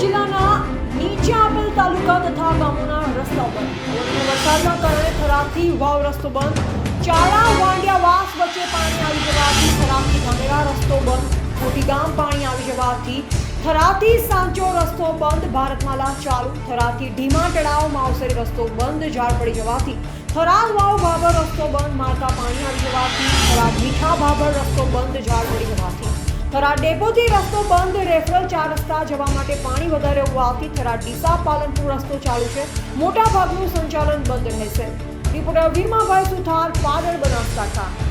જિલ્લાના નીચે આપેલ તાલુકા તથા ગામોના રસ્તા બંધ. વરસાદના કારણે થરાદથી વાવ રસ્તો બંધ. ચાળા વાંડિયાવાસ વચ્ચે પાણી આવી જવાથી થરાદથી ધાનેરા રસ્તો બંધ. મોટી ગામ પાણી આવી જવાથી થરાદથી સાંચો રસ્તો બંધ. ભારતમાલા ચાલુ. થરાદથી ઢીમા તળાવ માવસરી રસ્તો બંધ. ઝાડ પડી જવાથી થરાદ વાવ ભાભર રસ્તો બંધ. માળકા પાણી આવી જવાથી થરાદ મીઠા ભાભર રસ્તો બંધ. ઝાડ પડી જવાથી થરાદ ડેપોથી રસ્તો બંધ. રેફરલ 4 રસ્તા જવા માટે પાણી વધારે હોવાથી થરાદ ડીસા પાલનપુર રસ્તો ચાલુ છે. મોટા ભાગનું સંચાલન બંધ રહેશે. રિપોર્ટર વીરમાભાઈ સુથાર, પાદર, બનાસકાંઠા.